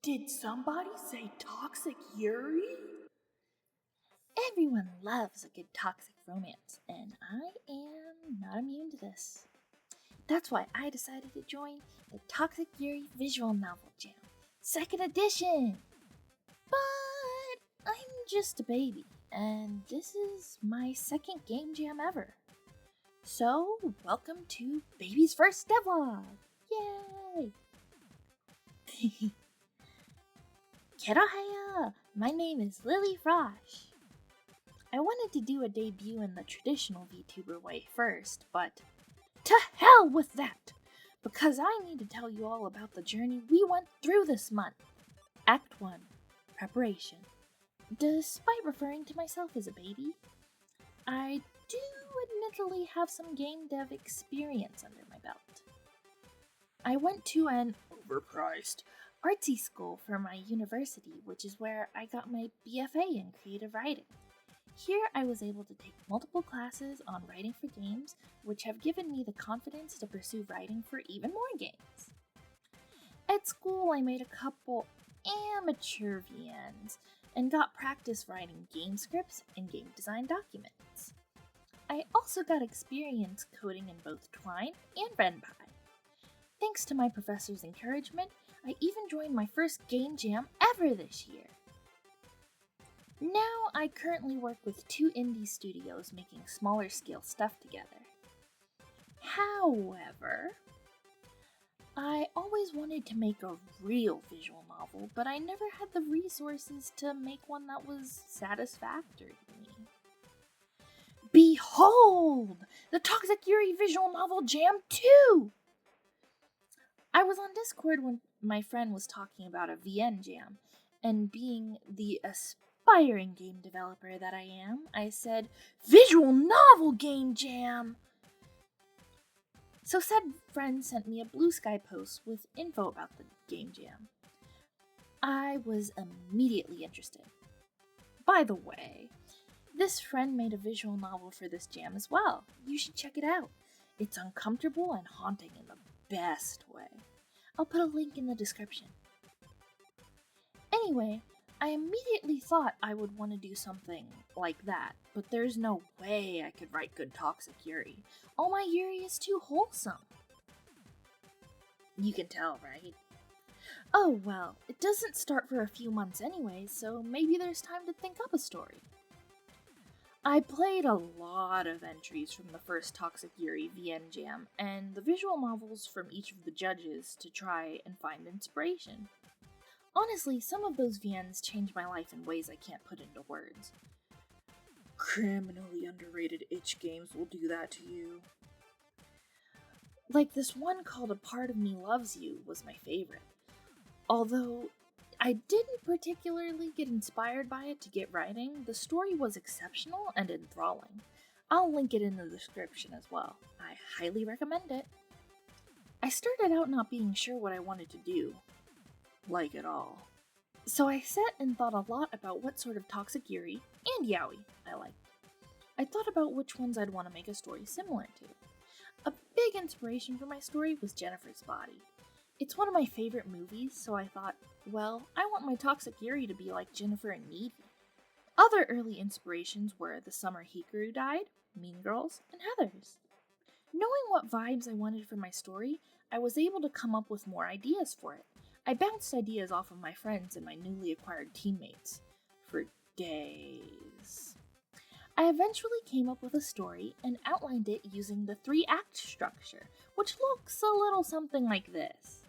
Did somebody say toxic Yuri? Everyone loves a good toxic romance, and I am not immune to this. That's why I decided to join the Toxic Yuri Visual Novel Jam, 2nd edition! But I'm just a baby, and this is my 2nd game jam ever. So, welcome to Baby's First Devlog! Yay! Kerohayo! My name is Lily Frosh. I wanted to do a debut in the traditional VTuber way first, but to hell with that! Because I need to tell you all about the journey we went through this month. Act 1. Preparation. Despite referring to myself as a baby, I do admittedly have some game dev experience under my belt. I went to an overpriced artsy school for my university, which is where I got my BFA in creative writing. Here I was able to take multiple classes on writing for games, which have given me the confidence to pursue writing for even more games. At school I made a couple amateur VNs and got practice writing game scripts and game design documents. I also got experience coding in both Twine and Renpy. Thanks to my professor's encouragement, I even joined my first game jam ever this year. Now I currently work with 2 indie studios making smaller scale stuff together. However, I always wanted to make a real visual novel, but I never had the resources to make one that was satisfactory to me. Behold! The Toxic Yuri Visual Novel Jam 2! I was on Discord when my friend was talking about a VN jam, and being the aspiring game developer that I am, I said, Visual Novel Game Jam! So said friend sent me a Blue Sky post with info about the game jam. I was immediately interested. By the way, this friend made a visual novel for this jam as well. You should check it out. It's uncomfortable and haunting in the best way. I'll put a link in the description. Anyway, I immediately thought I would want to do something like that, but there's no way I could write good toxic Yuri. All my Yuri is too wholesome. You can tell, right? Oh well, it doesn't start for a few months anyway, so maybe there's time to think up a story. I played a lot of entries from the first Toxic Yuri VN Jam, and the visual novels from each of the judges to try and find inspiration. Honestly, some of those VNs changed my life in ways I can't put into words. Criminally underrated itch games will do that to you. Like this one called A Part of Me Loves You was my favorite. Although I didn't particularly get inspired by it to get writing, the story was exceptional and enthralling. I'll link it in the description as well. I highly recommend it. I started out not being sure what I wanted to do. Like at all. So I sat and thought a lot about what sort of toxic Yuri and yaoi I liked. I thought about which ones I'd want to make a story similar to. A big inspiration for my story was Jennifer's Body. It's one of my favorite movies, so I thought, well, I want my toxic Yuri to be like Jennifer and Needy. Other early inspirations were The Summer Hikaru Died, Mean Girls, and Heathers. Knowing what vibes I wanted for my story, I was able to come up with more ideas for it. I bounced ideas off of my friends and my newly acquired teammates for days. I eventually came up with a story and outlined it using the 3-act structure, which looks a little something like this.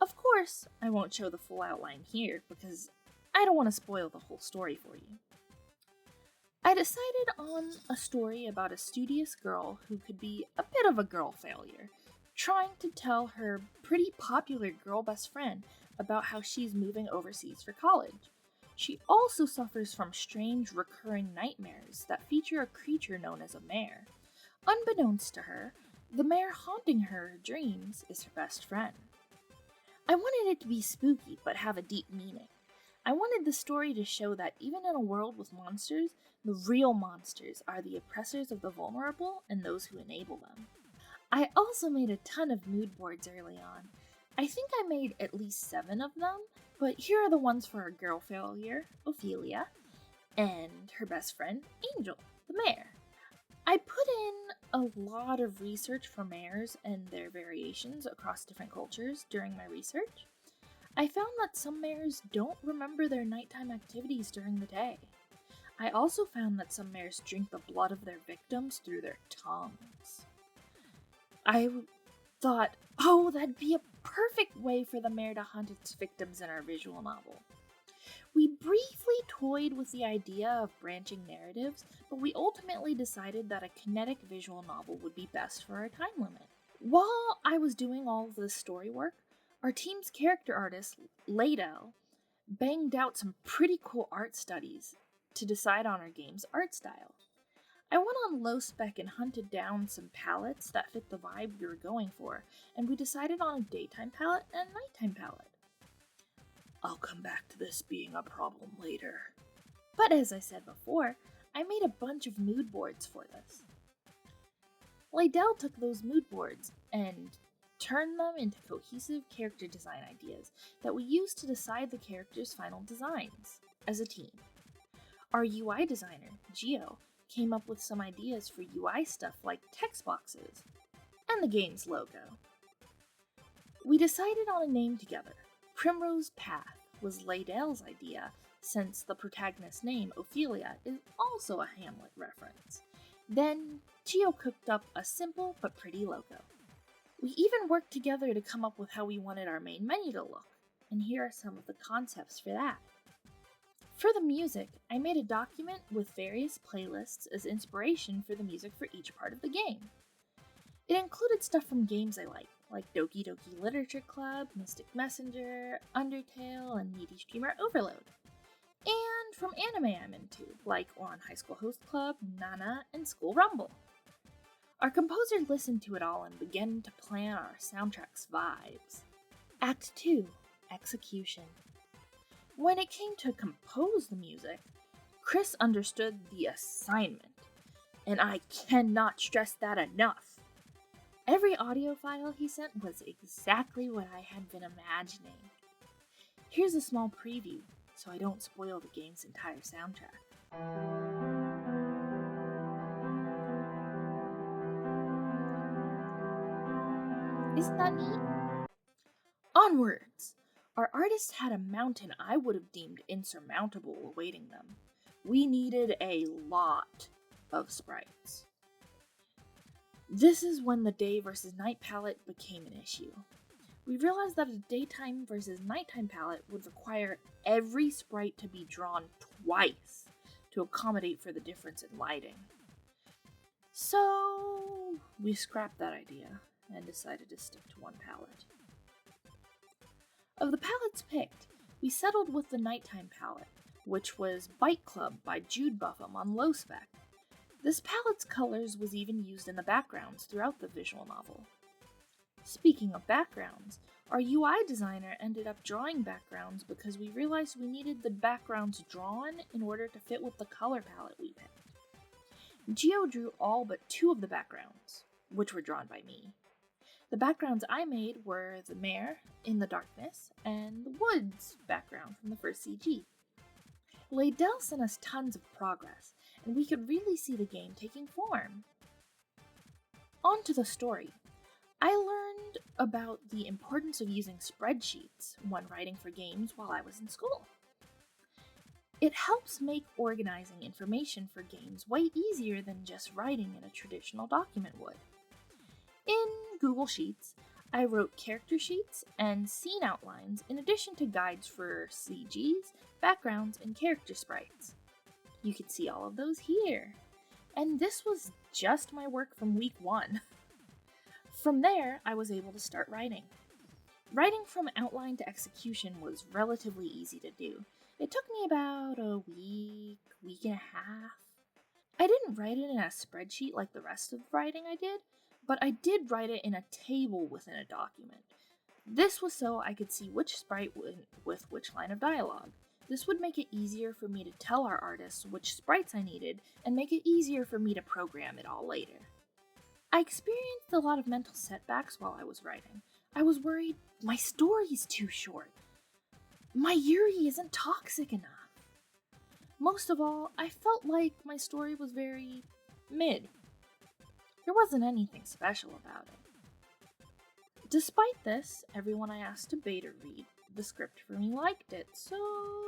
Of course, I won't show the full outline here because I don't want to spoil the whole story for you. I decided on a story about a studious girl who could be a bit of a girl failure, trying to tell her pretty popular girl best friend about how she's moving overseas for college. She also suffers from strange recurring nightmares that feature a creature known as a mare. Unbeknownst to her, the mare haunting her dreams is her best friend. I wanted it to be spooky but have a deep meaning. I wanted the story to show that even in a world with monsters, the real monsters are the oppressors of the vulnerable and those who enable them. I also made a ton of mood boards early on. I think I made at least 7 of them, but here are the ones for our girl failure, Ophelia, and her best friend, Angel, the mare. I put in a lot of research for mares and their variations across different cultures during my research. I found that some mares don't remember their nighttime activities during the day. I also found that some mares drink the blood of their victims through their tongues. I thought, oh, that'd be a perfect way for the mare to hunt its victims in our visual novel. We briefly toyed with the idea of branching narratives, but we ultimately decided that a kinetic visual novel would be best for our time limit. While I was doing all of this story work, our team's character artist, Ladell, banged out some pretty cool art studies to decide on our game's art style. I went on low spec and hunted down some palettes that fit the vibe we were going for, and we decided on a daytime palette and nighttime palette. I'll come back to this being a problem later. But as I said before, I made a bunch of mood boards for this. Ladell took those mood boards and turned them into cohesive character design ideas that we used to decide the characters' final designs as a team. Our UI designer, Gio, came up with some ideas for UI stuff like text boxes and the game's logo. We decided on a name together. Primrose Path was Ladell's idea, since the protagonist's name, Ophelia, is also a Hamlet reference. Then, Gio cooked up a simple but pretty logo. We even worked together to come up with how we wanted our main menu to look, and here are some of the concepts for that. For the music, I made a document with various playlists as inspiration for the music for each part of the game. It included stuff from games I like Doki Doki Literature Club, Mystic Messenger, Undertale, and Meaty Streamer Overload. And from anime I'm into, like Ouran High School Host Club, Nana, and School Rumble. Our composer listened to it all and began to plan our soundtrack's vibes. Act 2, Execution. When it came to compose the music, Chris understood the assignment, and I cannot stress that enough. Every audio file he sent was exactly what I had been imagining. Here's a small preview, so I don't spoil the game's entire soundtrack. Isn't that neat? Onwards! Our artists had a mountain I would have deemed insurmountable awaiting them. We needed a lot of sprites. This is when the day versus night palette became an issue. We realized that a daytime versus nighttime palette would require every sprite to be drawn twice to accommodate for the difference in lighting. So we scrapped that idea and decided to stick to one palette. Of the palettes picked, we settled with the nighttime palette, which was Bite Club by Jude Buffum on low spec. This palette's colors was even used in the backgrounds throughout the visual novel. Speaking of backgrounds, our UI designer ended up drawing backgrounds because we realized we needed the backgrounds drawn in order to fit with the color palette we picked. Gio drew all but 2 of the backgrounds, which were drawn by me. The backgrounds I made were the mare in the darkness and the woods background from the first CG. Ladell sent us tons of progress, and we could really see the game taking form. On to the story. I learned about the importance of using spreadsheets when writing for games while I was in school. It helps make organizing information for games way easier than just writing in a traditional document would. In Google Sheets, I wrote character sheets and scene outlines in addition to guides for CGs, backgrounds, and character sprites. You can see all of those here. And this was just my work from week 1. From there, I was able to start writing. Writing from outline to execution was relatively easy to do. It took me about a week and a half. I didn't write it in a spreadsheet like the rest of the writing I did, but I did write it in a table within a document. This was so I could see which sprite went with which line of dialogue. This would make it easier for me to tell our artists which sprites I needed and make it easier for me to program it all later. I experienced a lot of mental setbacks while I was writing. I was worried my story's too short. My Yuri isn't toxic enough. Most of all, I felt like my story was very mid. There wasn't anything special about it. Despite this, everyone I asked to beta read the script for me liked it, so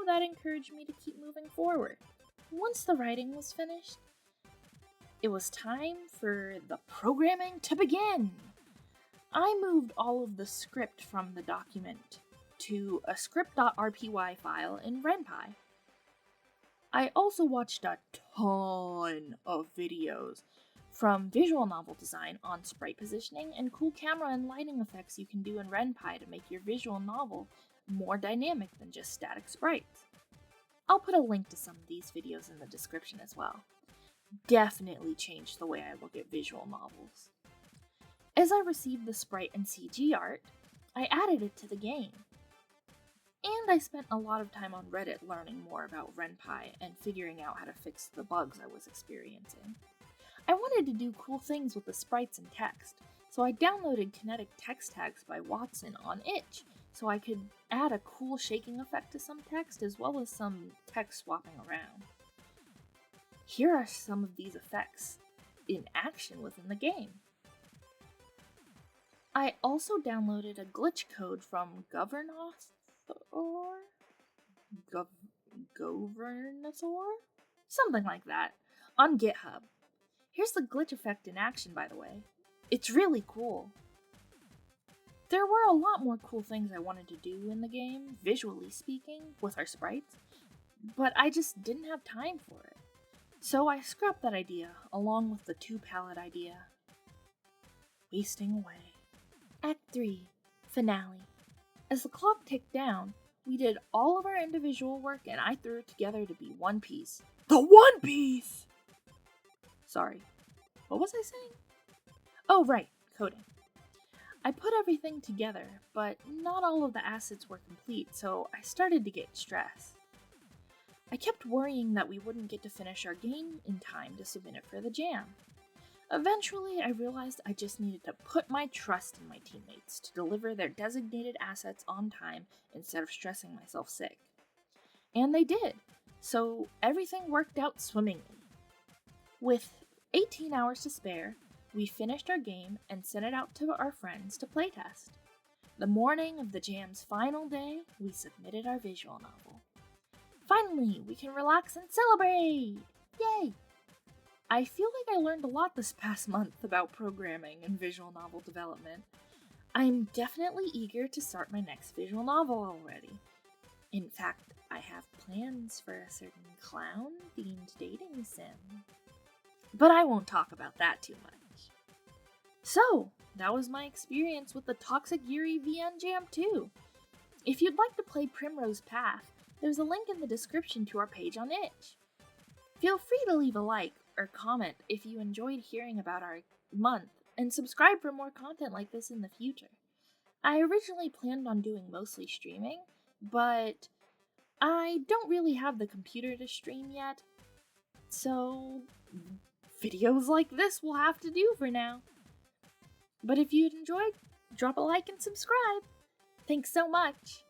that encouraged me to keep moving forward. Once the writing was finished, it was time for the programming to begin. I moved all of the script from the document to a script.rpy file in RenPy. I also watched a ton of videos, from visual novel design on sprite positioning and cool camera and lighting effects you can do in RenPy to make your visual novel more dynamic than just static sprites. I'll put a link to some of these videos in the description as well. Definitely changed the way I look at visual novels. As I received the sprite and CG art, I added it to the game. And I spent a lot of time on Reddit learning more about RenPy and figuring out how to fix the bugs I was experiencing. I wanted to do cool things with the sprites and text, so I downloaded kinetic text tags by Watson on itch, so I could add a cool shaking effect to some text as well as some text swapping around. Here are some of these effects in action within the game. I also downloaded a glitch code from Governator? Something like that, on GitHub. Here's the glitch effect in action, by the way. It's really cool. There were a lot more cool things I wanted to do in the game, visually speaking, with our sprites, but I just didn't have time for it. So I scrapped that idea, along with the 2-palette idea. Wasting away. Act 3. Finale. As the clock ticked down, we did all of our individual work and I threw it together to be one piece. The One Piece! Sorry, what was I saying? Oh, right, coding. I put everything together, but not all of the assets were complete, so I started to get stressed. I kept worrying that we wouldn't get to finish our game in time to submit it for the jam. Eventually, I realized I just needed to put my trust in my teammates to deliver their designated assets on time instead of stressing myself sick. And they did, so everything worked out swimmingly. With 18 hours to spare, we finished our game and sent it out to our friends to playtest. The morning of the jam's final day, we submitted our visual novel. Finally, we can relax and celebrate! Yay! I feel like I learned a lot this past month about programming and visual novel development. I'm definitely eager to start my next visual novel already. In fact, I have plans for a certain clown-themed dating sim. But I won't talk about that too much. So, that was my experience with the Toxic Yuri VN Jam 2. If you'd like to play Primrose Path, there's a link in the description to our page on itch. Feel free to leave a like or comment if you enjoyed hearing about our month, and subscribe for more content like this in the future. I originally planned on doing mostly streaming, but I don't really have the computer to stream yet, so videos like this will have to do for now. But if you enjoyed, drop a like and subscribe. Thanks so much!